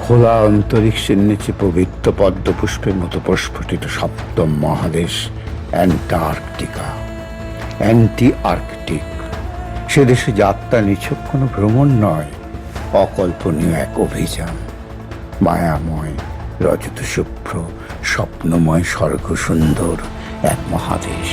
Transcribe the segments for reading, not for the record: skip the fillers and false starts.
খোলা অন্তরিক্ষের নিচে পবিত্র পদ্মপুষ্পের মতো প্রস্ফুটিত সপ্তম মহাদেশ অ্যান্টার্কটিকা, অ্যান্টি আর্কটিক। সে দেশে যাত্রা নিছক কোনো ভ্রমণ নয়, অকল্পনীয় এক অভিযান। মায়াময়, রজত শুভ্র, স্বপ্নময়, স্বর্গ সুন্দর এক মহাদেশ।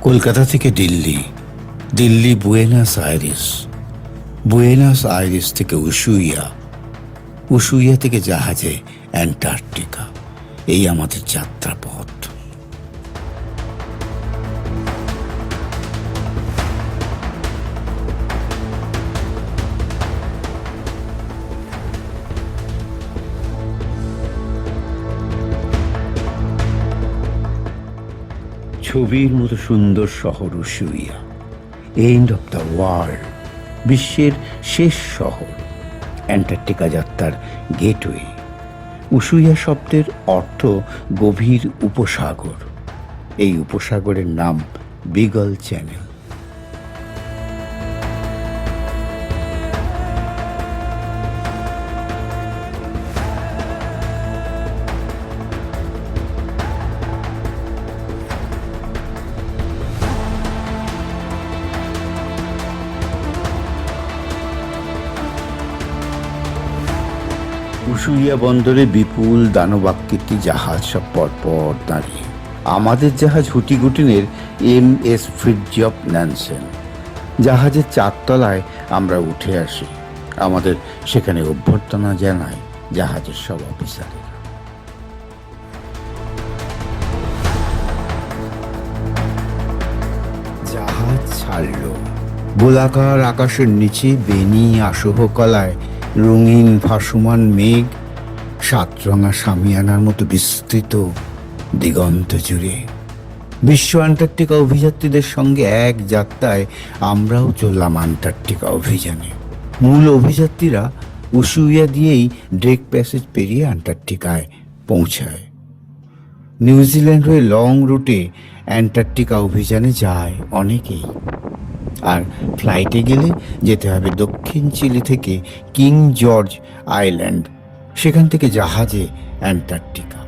কলকাতা থেকে দিল্লি, দিল্লি বুয়েনাস আইরিস, বুয়েনাস আইরিস থেকে উশুইয়া, উশুইয়া থেকে জাহাজে অ্যান্টার্কটিকা। এই আমাদের যাত্রাপথ। ছবির মতো সুন্দর শহর উশুইয়া, এন্ড অফ দ্য ওয়ার্ল্ড, বিশ্বের শেষ শহর, অ্যান্টার্কটিকা যাত্রার গেটওয়ে। উশুইয়া শব্দের অর্থ গভীর উপসাগর। এই উপসাগরের নাম বিগল চ্যানেল। উশুইয়া বন্দরে বিপুল দানবাকৃতি জাহাজ সব পরপর দাঁড়িয়ে। আমাদের জাহাজ হুটিগুটিনের MS ফ্রিটজফ ন্যানসেন। জাহাজের চারতলায় আমরা উঠে আসি। আমাদের সেখানে অভ্যর্থনা জানায় জাহাজের সব অফিসারেরা। জাহাজ ছাড়ল। গোলাকার আকাশের নিচে বেনি আসহ কলায় রঙিন ভাসমান মেঘ, সাতরঙা সামিয়ানার মতো বিস্তৃত দিগন্ত জুড়ে। বিশ্ব অ্যান্টার্কটিকা অভিযাত্রীদের সঙ্গে এক যাত্রায় আমরাও চললাম অ্যান্টার্কটিকা অভিযানে। মূল অভিযাত্রীরা উশুইয়া দিয়েই ড্রেক প্যাসেজ পেরিয়ে অ্যান্টার্কটিকায় পৌঁছায়। নিউজিল্যান্ড হয়ে লং রুটে অ্যান্টার্কটিকা অভিযানে যায় অনেকেই। আর ফ্লাইটে গেলে যেতে হবে দক্ষিণ চিলি থেকে কিং জর্জ আইল্যান্ড, সেখান থেকে জাহাজে অ্যান্টার্কটিকা।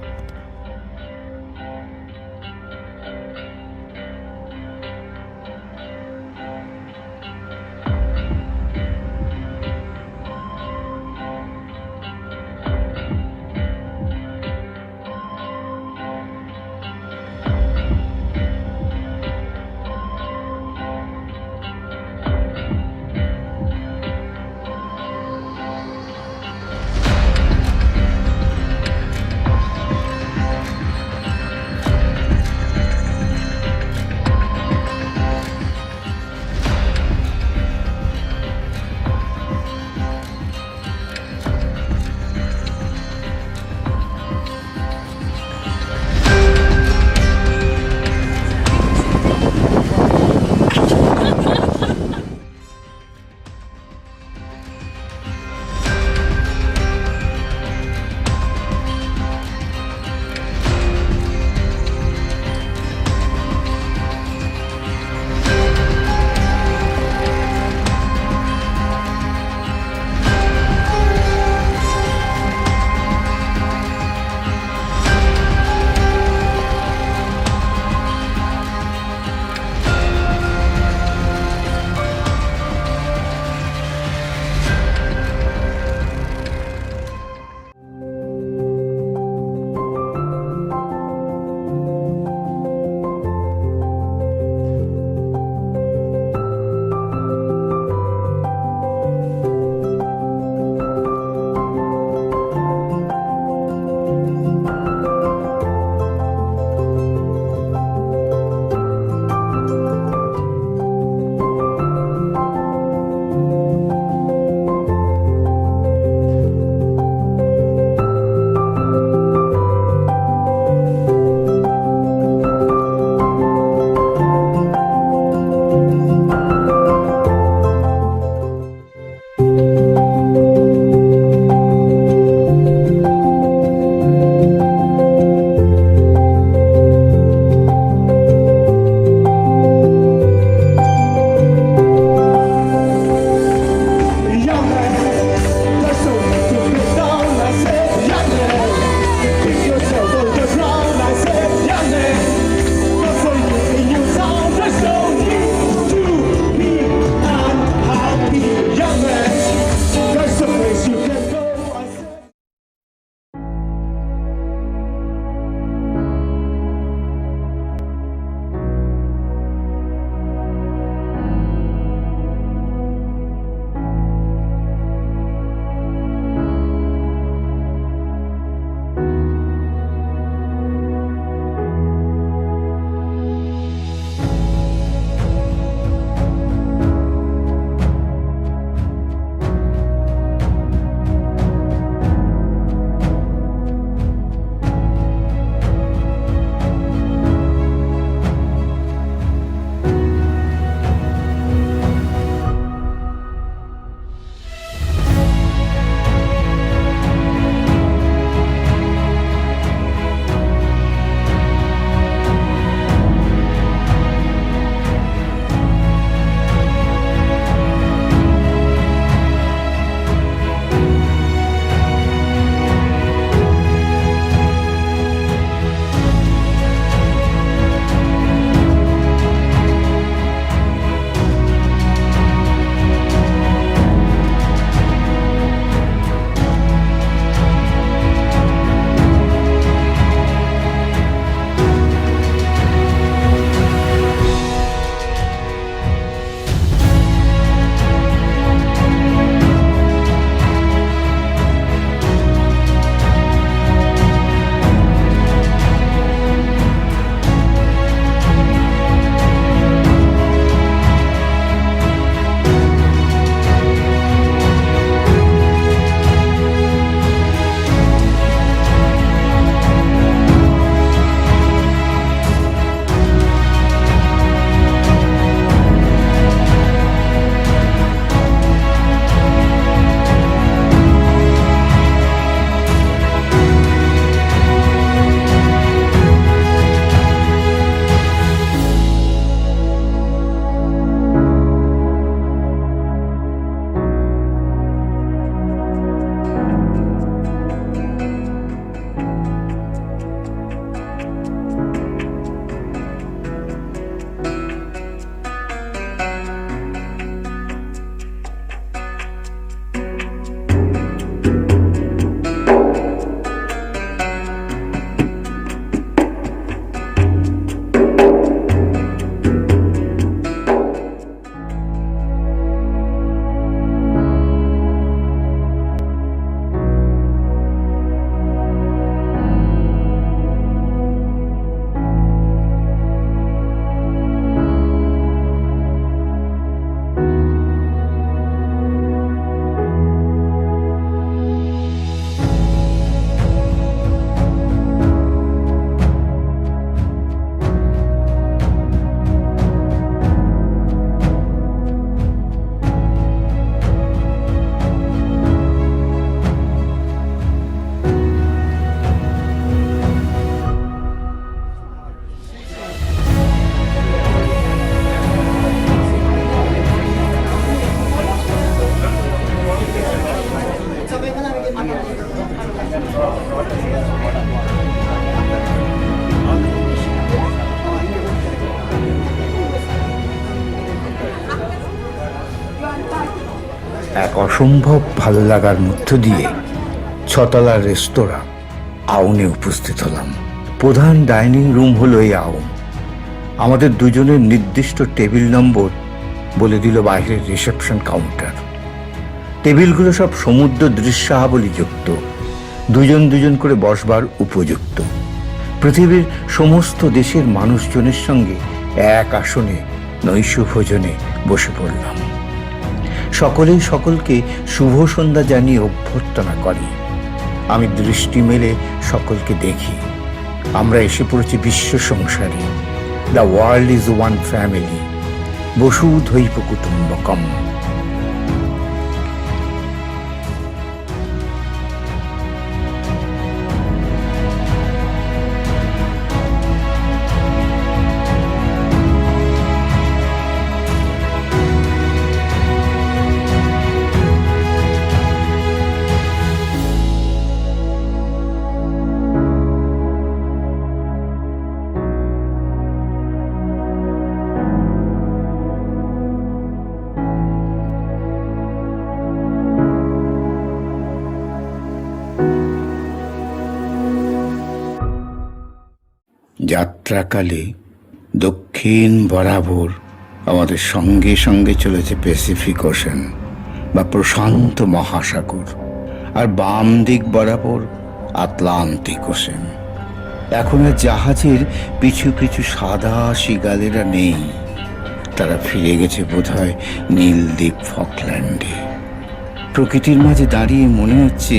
এক অসম্ভব ভালো লাগার মধ্য দিয়ে ছতলার রেস্তোরাঁ আউনে উপস্থিত হলাম। প্রধান ডাইনিং রুম হলো এই আউন। আমাদের দুজনের নির্দিষ্ট টেবিল নম্বর বলে দিল বাইরের রিসেপশন কাউন্টার। টেবিলগুলো সব সমুদ্র দৃশ্যাবলীযুক্ত, দুজন দুজন করে বসবার উপযুক্ত। পৃথিবীর সমস্ত দেশের মানুষজনের সঙ্গে এক আসনে নৈশ ভোজনে বসে পড়লাম। সকলেই সকলকে শুভ সন্ধ্যা জানিয়ে অভ্যর্থনা করে। আমি দৃষ্টি মেলে সকলকে দেখি। আমরা এসে পড়েছি বিশ্ব সংসারে। The world is one family, বসুধৈব কুটুম্বকম। যাত্রাকালে দক্ষিণ বরাবর আমাদের সঙ্গে সঙ্গে চলেছে প্যাসিফিক ওশান বা প্রশান্ত মহাসাগর, আর বাম দিক বরাবর আটলান্টিক ওশান। এখন আর জাহাজের পিছু পিছু সাদা সিগালেরা নেই। তারা ফিরে গেছে বোধহয় নীলদ্বীপ ফকল্যান্ডে। প্রকৃতির মাঝে দাঁড়িয়ে মনে হচ্ছে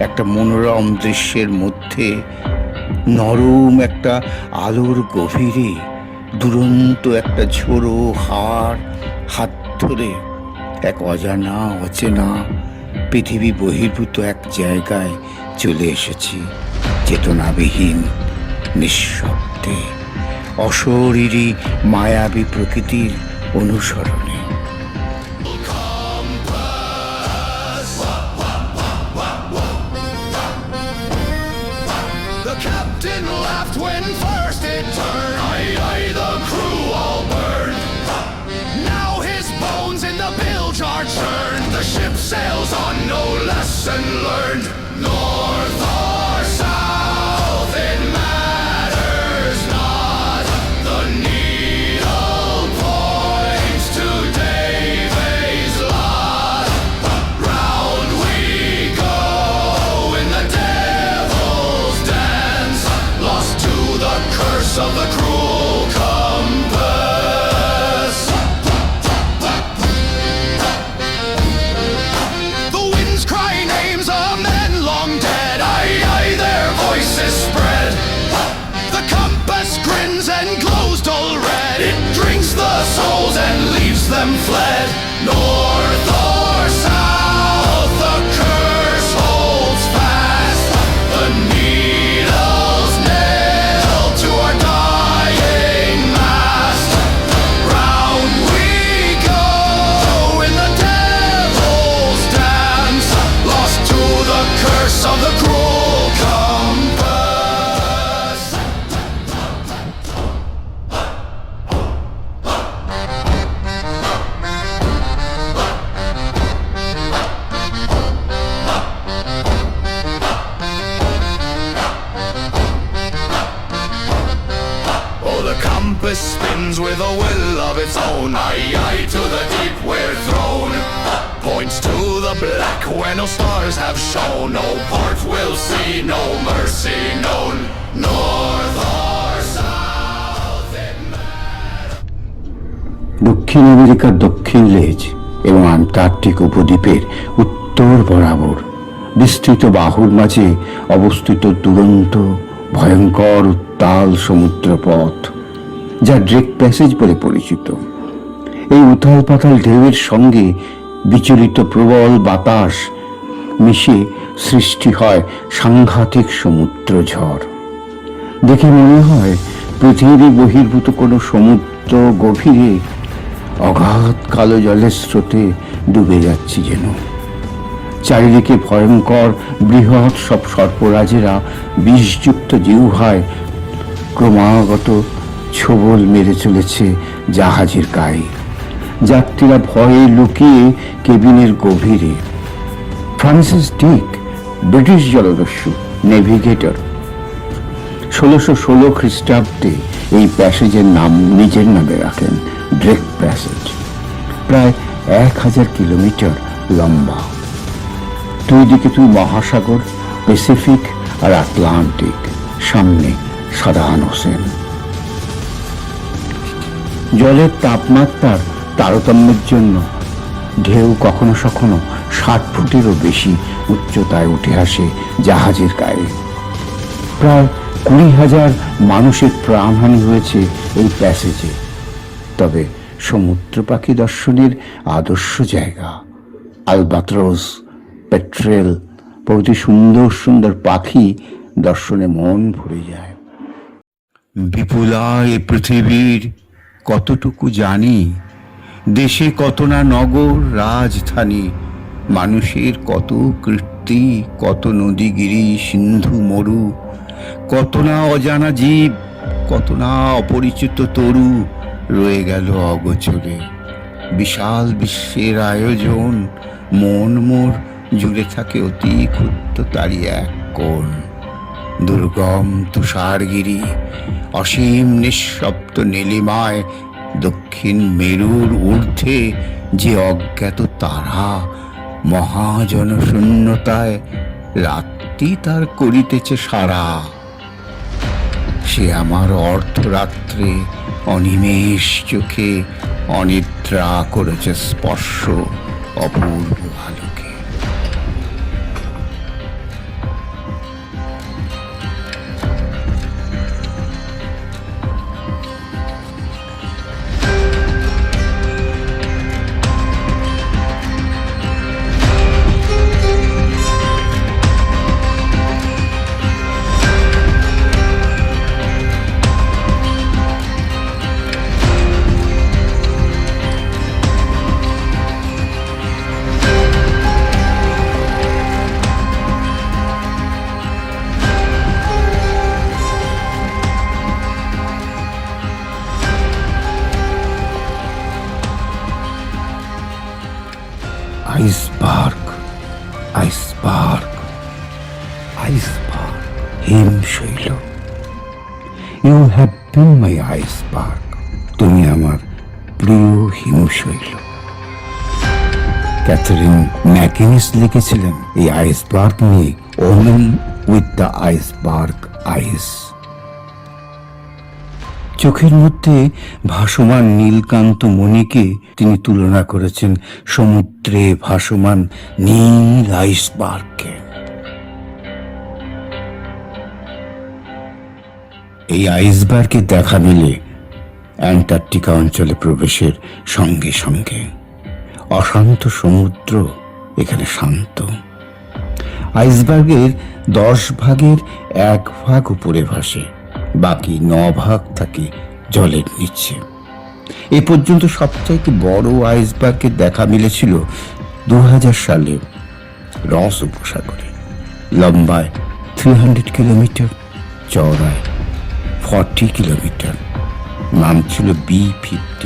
একটা মনোরম দৃশ্যের মধ্যে নরম একটা আলোর গভীরে দুরন্ত একটা ঝোড়ো হাওয়ার হাত ধরে এক অজানা অচেনা পৃথিবী বহির্ভূত এক জায়গায় চলে এসেছি, চেতনাবিহীন, নিঃশব্দে, অশরীরী মায়াবী প্রকৃতির অনুসরণে। Captain laughed when first it turned. Aye, aye, the crew all burned. Now his bones in the bilge are churned. The ship sails on, no lesson learned. North or south, it matters not. The needle points to Davy's lot. Round we go in the devil's dance, lost to the curse of the cruel compass. The winds cry names of men long dead. Aye, aye, their voices spread. The compass grins and glows dull red. It drinks the souls and leaves them fled. North or south, the curse holds fast. The needles nail to our dying mast. Round we go in the devil's dance, lost to the curse of the cruel compass. Oh, the compass spins with a will of its own. Aye, aye, to the deep we're thrown. Points to the black where no stars have shone. No port will see, no mercy known. North or south, it matters. দক্ষিণ আমেরিকার দক্ষিণ লেজ এবং Antarctic উপদ্বীপের উত্তর বরাবর বিস্তৃত বাহুর মাঝে অবস্থিত দুরন্ত ভয়ঙ্কর উত্তাল সমুদ্রপথ, যা ড্রেক প্যাসেজ বলে পরিচিত। এই উথাল পাতাল ঢেউয়ের সঙ্গে বিচলিত প্রবল বাতাস মিশে সৃষ্টি হয় সাংঘাতিক সমুদ্র ঝড়। দেখে মনে হয় পৃথিবী বহির্ভূত কোনো সমুদ্র গভীরে অগাধ কালো জলের স্রোতে ডুবে যাচ্ছি যেন। চারিদিকে ভয়ঙ্কর বৃহৎ সব সর্পরাজেরা বিষযুক্ত জিহ্বায় ক্রমাগত ছোবল মেরে চলেছে জাহাজের গায়ে। যাত্রীরা ভয়ে লুকিয়ে কেবিনের গভীরে। ফ্রান্সিস ডিক, ব্রিটিশ জলদস্যু নেভিগেটর, 1616 খ্রিস্টাব্দে এই প্যাসেজের নাম নিজের নামে রাখেন, ড্রেক প্যাসেজ। প্রায় 1000 কিলোমিটার লম্বা, দুই দিকে দুই মহাসাগর, প্যাসিফিক আর আটলান্টিক, সামনে সাদান হোসেন। জলের তাপমাত্রার তারতম্যের জন্য ঢেউ কখনো কখনো 60 ফুটেরও বেশি উচ্চতায় উঠে আসে জাহাজের গায়ে। প্রায় 20,000 মানুষের প্রাণহানি হয়েছে এই প্যাসেজে। তবে সমুদ্র পাখি দর্শনের আদর্শ জায়গা, আলবাত্রোস, পেট্রেল প্রভৃতি সুন্দর সুন্দর পাখি দর্শনে মন ভরে যায়। বিপুলা এ পৃথিবীর কতটুকু জানি, দেশে কত না নগর রাজধানী, মানুষের কত কীর্তি, কত নদীগিরি সিন্ধু মরু, কত না অজানা জীব, কত না অপরিচিত তরু রয়ে গেল অগোচরে। বিশাল বিশ্বের আয়োজন, মন মোর জুড়ে থাকে অতি ক্ষুদ্র তারই এক কোণ। দুর্গম তুষারগিরি, অসীম নিঃশব্দ নীলিমায়, দক্ষিণ মেরুর ঊর্ধ্বে যে অজ্ঞাত তারা, মহাজনশূন্যতায় রাত্রি তার করিতেছে সারা। সে আমার অর্ধরাত্রে অনিমেষ চোখে অনিদ্রা করেছে স্পর্শ অপূর্ব আলোকে। আইসবার্গ, আইসবার্গ, আইসবার্গ, হিমশৈল। You have been my iceberg, তুমি আমার প্রিয় হিমশৈল। ক্যাথরিন ম্যাকিনিস লিখেছিলেন এই আইসবার্গ নিয়ে, ওমেন উইথ দ্য আইসবার্গ আইস। চোখের মধ্যে ভাসমান নীলকান্ত মণিকে তিনি তুলনা করেছেন সমুদ্রে ভাসমান নীল আইসবার্গকে। এই আইসবার্গের দেখা মিলে অ্যান্টার্কটিকা অঞ্চলে প্রবেশের সঙ্গে সঙ্গে। অশান্ত সমুদ্র এখানে শান্ত। আইসবার্গের 10 ভাগের 1 ভাগ উপরে ভাসে, বাকি 9 ভাগ থাকে জলের নিচে। এ পর্যন্ত সবচাইতে বড় আইসবার্গের দেখা মিলেছিল 2000 সালে রস উপসাগরে। লম্বায় 300 কিলোমিটার, চওড়ায় 40 কিলোমিটার। নাম ছিল B-15।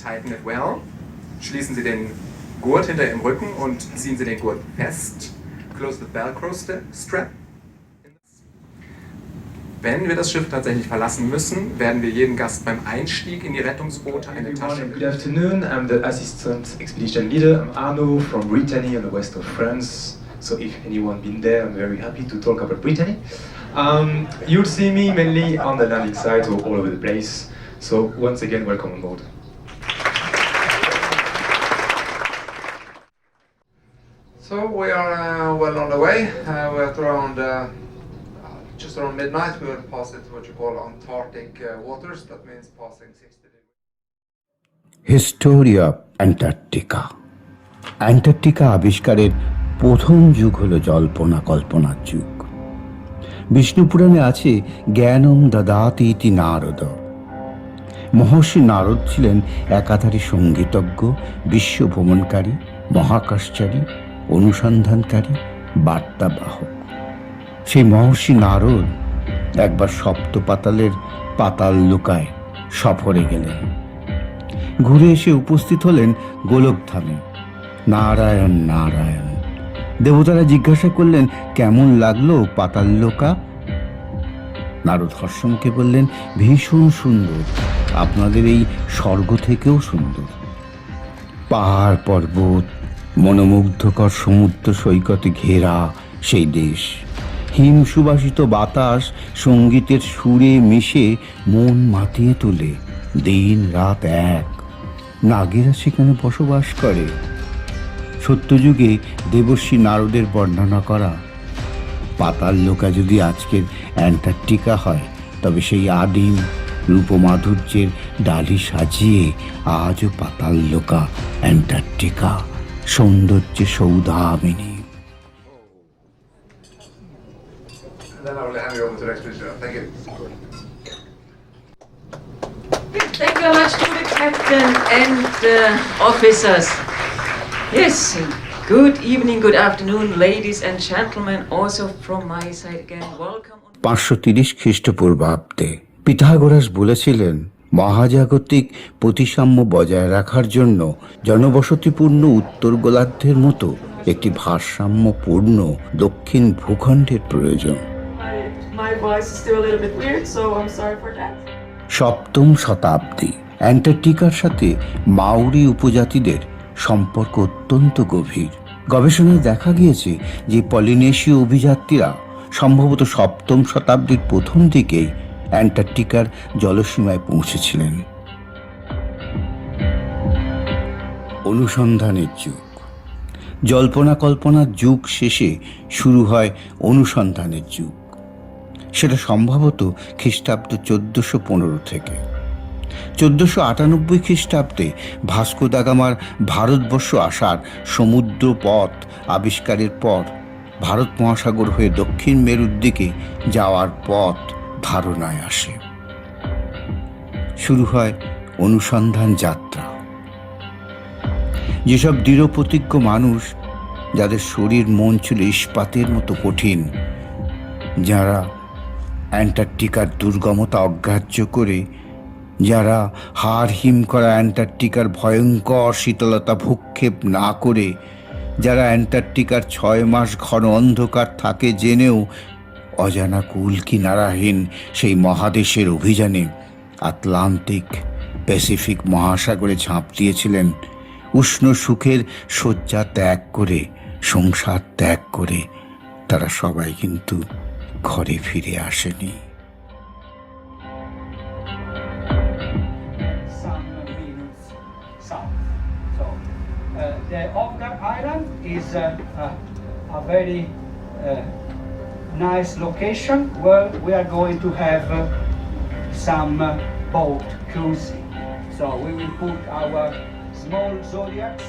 Tighten it well. Schließen Sie den Gurt hinter Ihrem Rücken und ziehen Sie den Gurt fest. Close the Velcro strap. Wenn wir das Schiff tatsächlich verlassen müssen, werden wir jedem Gast beim Einstieg in die Rettungsboote eine Tasche. Good afternoon, I'm the assistant expedition leader. I'm Arno from Brittany on the west of France. So if anyone been there, I'm very happy to talk about Brittany. You'll see me mainly on the landing site or all over the place. So once again, welcome on board. we are well on the way. We're at around just around midnight. We will pass into what you call Antarctic waters. That means passing 60 degrees. History of Antarctica. Antarctica আবিষ্কারের প্রথম যুগ হলো জল্পনা কল্পনার যুগ। বিষ্ণু পুরাণে আছে জ্ঞানম দদাতি ইতি নারদ। মহর্ষি নারদ ছিলেন একাধারে সঙ্গীতজ্ঞ, বিশ্ব ভ্রমণকারী, মহাকাশচারী, অনুসন্ধানকারী, বার্তাবাহক। সেই মহর্ষি নারদ একবার সপ্ত পাতালের পাতাল লোকায় সফরে গেলেন। ঘুরে এসে উপস্থিত হলেন গোলকধামে। নারায়ণ নারায়ণ। দেবতারা জিজ্ঞাসা করলেন, কেমন লাগলো পাতাল লোকা? নারদ হর্ষমুখে বললেন, ভীষণ সুন্দর, আপনাদের এই স্বর্গ থেকেও সুন্দর। পাহাড় পর্বত, মনোমুগ্ধকর সমুদ্র সৈকতে ঘেরা সেই দেশ। হিম সুবাসিত বাতাস সঙ্গীতের সুরে মিশে মন মাতিয়ে তোলে। দিন রাত এক। নাগেরা সেখানে বসবাস করে। সত্যযুগে দেবর্ষি নারদের বর্ণনা করা পাতাল লোকা যদি আজকের অ্যান্টার্কটিকা হয়, তবে সেই আদিম রূপমাধুর্যের ডালি সাজিয়ে আজও পাতাল লোকা অ্যান্টার্কটিকা সৌন্দর্যে সৌদামিনী। Then I will hand you over to the expedition. Thank you. Thank you very much to the captain and the officers. Yes, good evening, good afternoon, ladies and gentlemen. Also from my side again, welcome. 530 খ্রিস্টপূর্বাব্দে Pythagoras বলেছিলেন, মহাজাগতিক প্রতিসাম্য বজায় রাখার জন্য জনবসতিপূর্ণ উত্তর গোলার্ধের মতো একটি ভারসাম্যপূর্ণ দক্ষিণ ভূখণ্ডের প্রয়োজন। My voice is still a little bit weird, so I'm sorry for that. সপ্তম শতাব্দী। অ্যান্টার্কটিকার সাথে মাউরি উপজাতিদের সম্পর্ক অত্যন্ত গভীর। গবেষণায় দেখা গিয়েছে যে পলিনেশীয় অভিযাত্রীরা সম্ভবত সপ্তম শতাব্দীর প্রথম দিকেই অ্যান্টার্কটিকার জলসীমায় পৌঁছেছিলেন। অনুসন্ধানের যুগ। জল্পনা কল্পনার যুগ শেষে শুরু হয় অনুসন্ধানের যুগ। সেটা সম্ভবত খ্রিস্টাব্দ 1415 থেকে। 1498 খ্রিস্টাব্দে ভাস্কো দা গামার ভারতবর্ষ আসার সমুদ্র পথ আবিষ্কারের পর ভারত মহাসাগর হয়ে দক্ষিণ মেরুর দিকে যাওয়ার পথ ধারণায় আসে। শুরু হয় অনুসন্ধান যাত্রা। যেসব দৃঢ়প্রতিজ্ঞ মানুষ, যাদের শরীর মন ছিল ইস্পাতের মতো কঠিন, যারা অ্যান্টার্কটিকার দুর্গমতা অগ্রাহ্য করে, যারা হাড় হিম করা অ্যান্টার্কটিকার ভয়ঙ্কর শীতলতা ভূক্ষেপ না করে, যারা অ্যান্টার্কটিকার 6 মাস ঘন অন্ধকার থাকে জেনেও অজানা কুল কিনারাহীন সেই মহাদেশের অভিযানে আটলান্টিক প্যাসিফিক মহাসাগরে ঝাঁপ দিয়েছিলেন, উষ্ণ সুখের শয্যা ত্যাগ করে, সংসার ত্যাগ করে, তারা সবাই কিন্তু ঘরে ফিরে আসেনি। Some minutes south. So the Ovgar Island is a very nice location where we are going to have some boat cruising. So we will put our small zodiacs.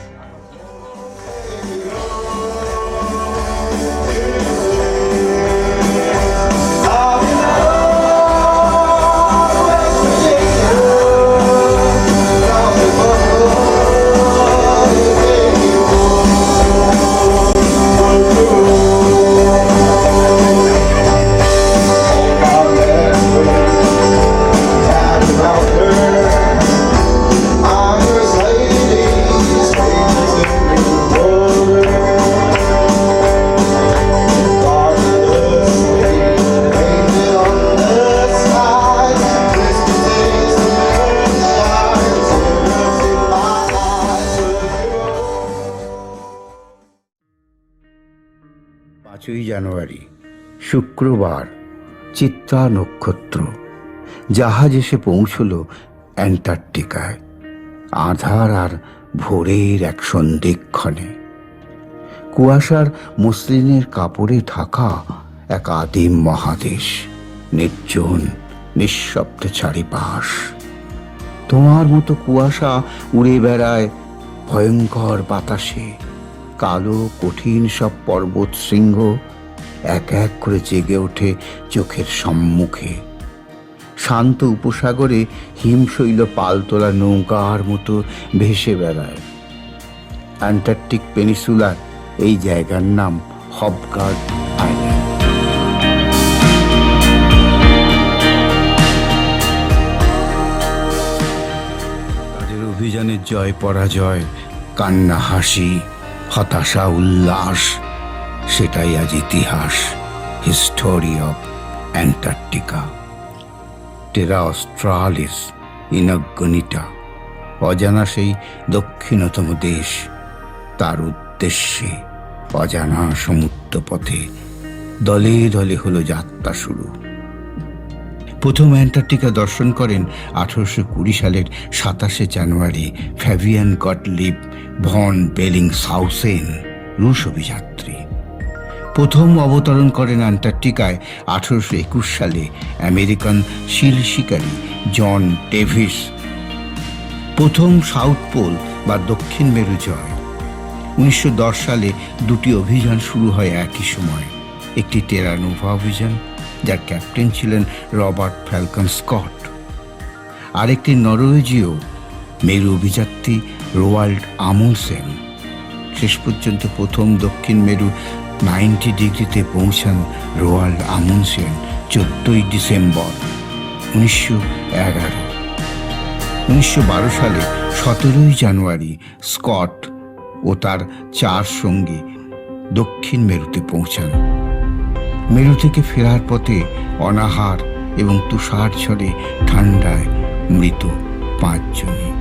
জানুয়ারি শুক্রবার চিত্রা নক্ষত্র জাহাজ এসে পৌঁছল অ্যান্টার্কটিকায় আধার আর ভোরের এক সন্ধিক্ষণে। কুয়াশার মসলিনের কাপড়ে ঢাকা এক আদিম মহাদেশ, নির্জন নিঃশব্দে চারিপাশ। তোমার মতো কুয়াশা উড়ে বেড়ায় ভয়ঙ্কর বাতাসে, কালো কঠিন সব পর্বত শৃঙ্গ এক এক করে জেগে ওঠে চোখের সম্মুখে। শান্ত উপসাগরে হিমশৈল পালতোলা নৌকার মতো ভেসে বেড়ায়। অ্যান্টার্কটিক পেনিসুলার এই জায়গার নাম হবগার্ড আইল্যান্ড। তাদের অভিযানের জয় পরাজয়, কান্না হাসি, হতাশা উল্লাস, সেটাই আজ ইতিহাস। History of Antarctica. টেরা অস্ট্রালিস ইনগনিটা, অজানা সেই দক্ষিণতম দেশ, তার উদ্দেশ্যে অজানা সমুদ্র পথে দলে দলে হলো যাত্রা শুরু। প্রথম অ্যান্টার্কটিকা দর্শন করেন 1820 সালের 27 জানুয়ারি ফ্যাভিয়ান গটলিব ভন বেলিংশাউসেন, রুশ অভিযাত্রী। প্রথম অবতরণ করেন অ্যান্টার্কটিকায় 1821 সালে আমেরিকান শিল শিকারী জন ডেভিস। প্রথম সাউথ পোল বা দক্ষিণ মেরু জয়। 1910 সালে দুটি অভিযান শুরু হয় একই সময়। একটি টেরা নোভা অভিযান, যার ক্যাপ্টেন ছিলেন রবার্ট ফ্যালকন স্কট। আরেকটি নরওয়েজীয় মেরু অভিযাত্রী রোয়াল্ড আমুন্ডসেন। শেষ পর্যন্ত প্রথম দক্ষিণ মেরু 90 ডিগ্রিতে পৌঁছান রোয়াল্ড আমুন্ডসেন 14 ডিসেম্বর 1911। 1912 সালে 17 জানুয়ারি স্কট ও তার 4 সঙ্গী দক্ষিণ মেরুতে পৌঁছান। মেরু থেকে ফেরার পথে অনাহার এবং তুষার ঝড়ে ঠান্ডায় মৃত 5 জনই।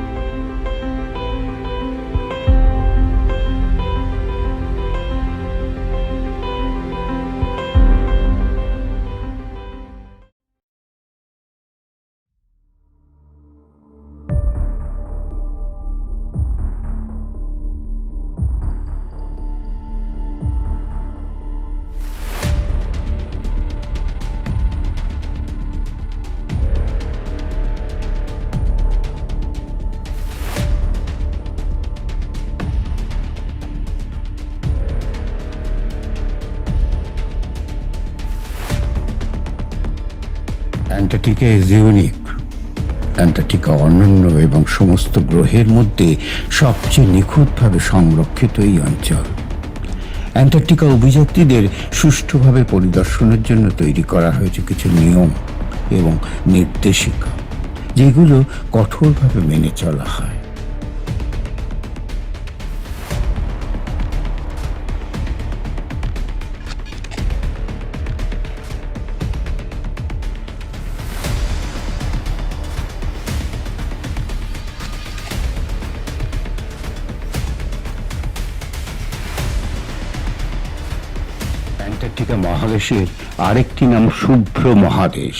Antarctica is unique. অ্যান্টার্কটিকা অনন্য এবং সমস্ত গ্রহের মধ্যে সবচেয়ে নিখুঁতভাবে সংরক্ষিত এই অঞ্চল। অ্যান্টার্কটিকা অভিযাত্রীদের সুষ্ঠুভাবে পরিদর্শনের জন্য তৈরি করা হয়েছে কিছু নিয়ম এবং নির্দেশিকা, যেগুলো কঠোরভাবে মেনে চলা হয়। অ্যান্টার্কটিকা মহাদেশের আরেকটি নাম শুভ্র মহাদেশ।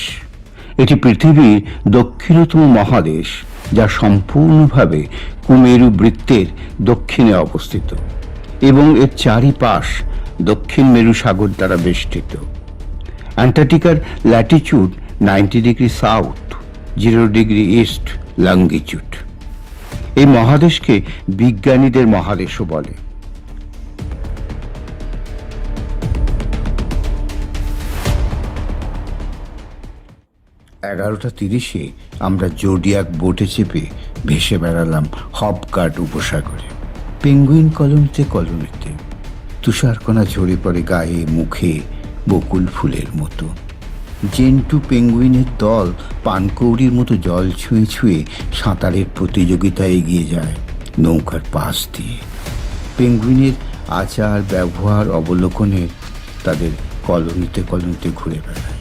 এটি পৃথিবীর দক্ষিণতম মহাদেশ, যা সম্পূর্ণভাবে কুমেরু বৃত্তের দক্ষিণে অবস্থিত এবং এর চারিপাশ দক্ষিণ মেরু সাগর দ্বারা বেষ্টিত। অ্যান্টার্কটিকার latitude 90 degree south, 0 degree east longitude. এই মহাদেশকে বিজ্ঞানীদের মহাদেশও বলে। 11:30 আমরা জোডিয়াক বোটে চেপে ভেসে বেড়ালাম হবগার্ড উপসাগরে। পেঙ্গুইন কলোনিতে তুষারকণা ঝরে পড়ে গায়ে, মুখে বকুল ফুলের মতো। জেন্টু পেঙ্গুইনের দল পানকৌড়ির মতো জল ছুঁয়ে ছুঁয়ে সাঁতারের প্রতিযোগিতায় এগিয়ে যায় নৌকার পাশ দিয়ে। পেঙ্গুইনের আচার ব্যবহার অবলোকনে তাদের কলোনিতে ঘুরে বেড়ায়।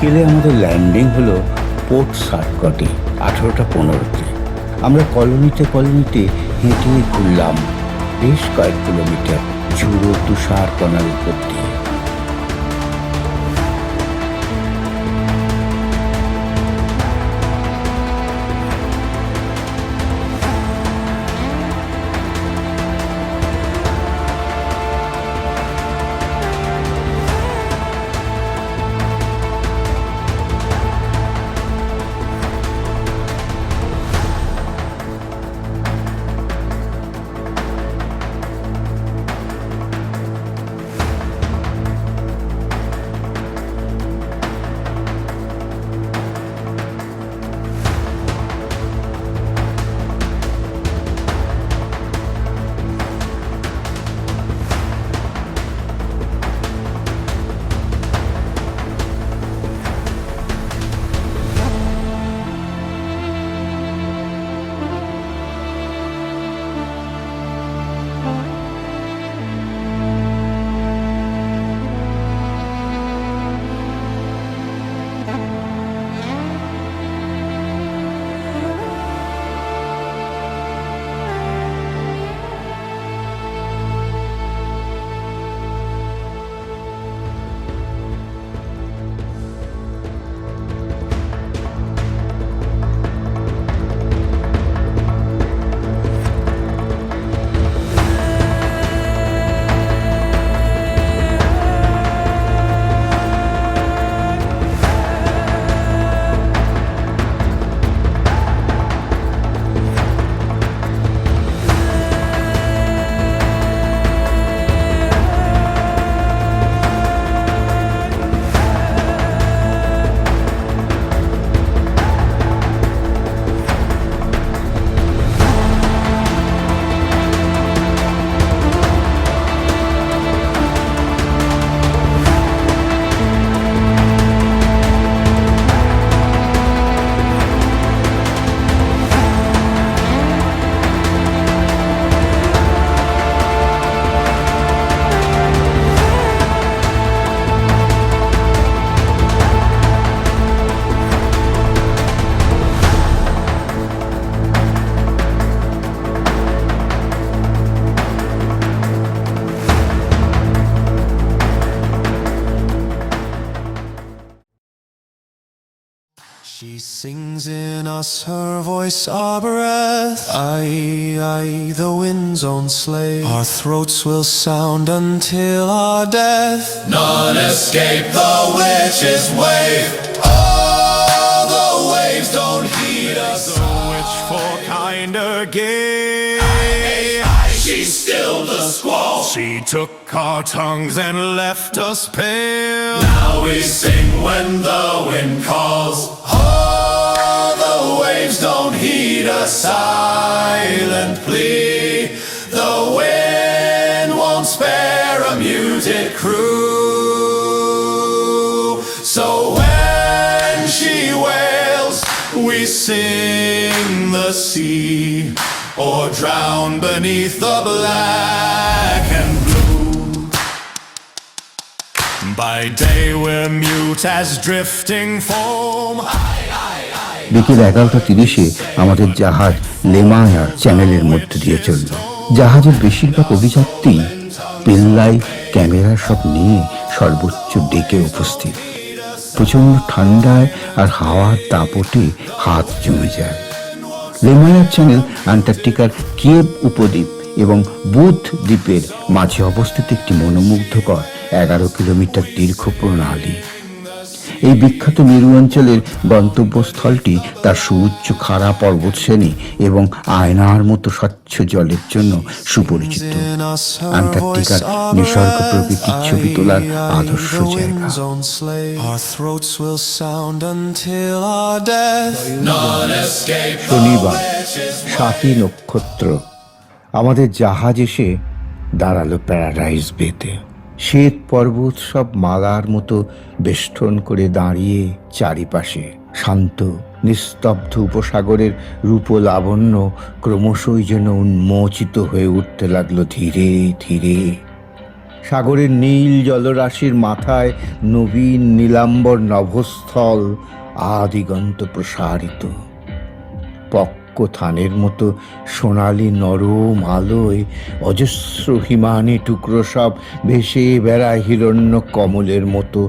বিকেলে আমাদের ল্যান্ডিং হলো পোর্ট সার্কটে 18:15-তে। আমরা কলোনিতে হেঁটে ঘুরলাম বেশ কয়েক কিলোমিটার ঝুড়ো তুষার কণার উপর দিয়ে। She sings in us, her voice our breath. Aye, aye, the wind's own slave. Our throats will sound until our death. None escape the witch's wave. Oh, the waves don't heed us. The witch for kinder gay. She stilled the squall. She took our tongues and left us pale. Now we sing when the wind calls. Oh, the waves don't heed a silent plea. The wind won't spare a muted crew. So when she wails, we sing the sea, or drown beneath the black and blue. By day we're mute as drifting foam. বিকেল 11:30-এ আমাদের জাহাজ লেমায়ার চ্যানেলের মধ্যে দিয়ে চলল। জাহাজের বেশিরভাগ অভিযাত্রী পেল্লাই camera সব নিয়ে সর্বোচ্চ ডেকে উপস্থিত। প্রচণ্ড ঠান্ডায় আর হাওয়ার দাপটে হাত জমে যায়। লেমায়ার চ্যানেল আন্টার্কটিকার কিয়েভ উপদ্বীপ এবং বুধ দ্বীপের মাঝে অবস্থিত একটি মনোমুগ্ধকর 11 কিলোমিটার দীর্ঘ প্রণালী। এই বিখ্যাত মেরু অঞ্চলের গন্তব্যস্থলটি তার সুউচ্চ খাড়া পর্বতশ্রেণী এবং আয়নার মতো স্বচ্ছ জলের জন্য সুপরিচিত। আন্টার্কটিকার নিসর্গ প্রকৃতির ছবি তোলার আদর্শ জায়গা। শনিবার 7ই নক্ষত্র আমাদের জাহাজ এসে দাঁড়ালো প্যারাডাইস বেতে। শ্বেত পর্বত সব মালার মতো বেষ্টন করে দাঁড়িয়ে চারিপাশে শান্ত নিস্তব্ধ উপসাগরের রূপ লাবণ্য ক্রমশই যেন উন্মোচিত হয়ে উঠতে লাগলো ধীরে ধীরে। সাগরের নীল জলরাশির মাথায় নবীন নীলাম্বর নভস্থল আদিগন্ত প্রসারিত। পক্ক থানের মতো সোনালি নরম আলোয় অজস্র হিমানি টুকরো সব ভেসে বেড়ায় হিরণ্য কমলের মতো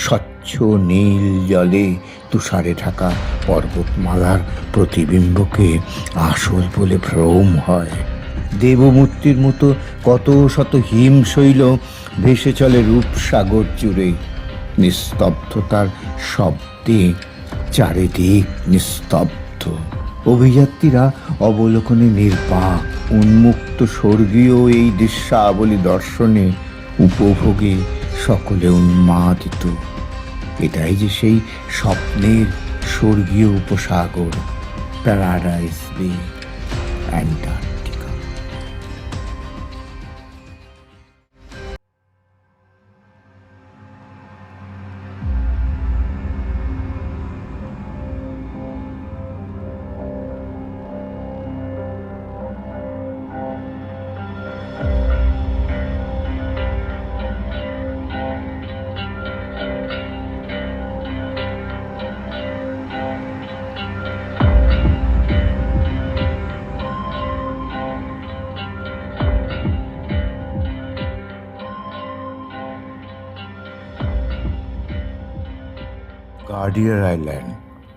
স্বচ্ছ নীল জলে তুষারে ঢাকা পর্বতমালার প্রতিবিম্বকে আসল বলে ভ্রম হয়। দেবমূর্তির মতো কত শত হিমশৈল ভেসে চলে রূপসাগর জুড়ে। নিস্তব্ধতার শব্দে চারিদিক নিস্তব্ধ। অভিযাত্রীরা অবলোকনে নির্বাক, উন্মুক্ত স্বর্গীয় এই দৃশ্যাবলী দর্শনে উপভোগে সকলে উন্মাদিত। এটাই যে সেই স্বপ্নের স্বর্গীয় উপসাগর, প্যারাডাইস বে, অ্যান্টার্কটিকা।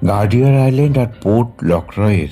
গার্ডিয়ার আইল্যান্ড আর পোর্ট লকরয়ের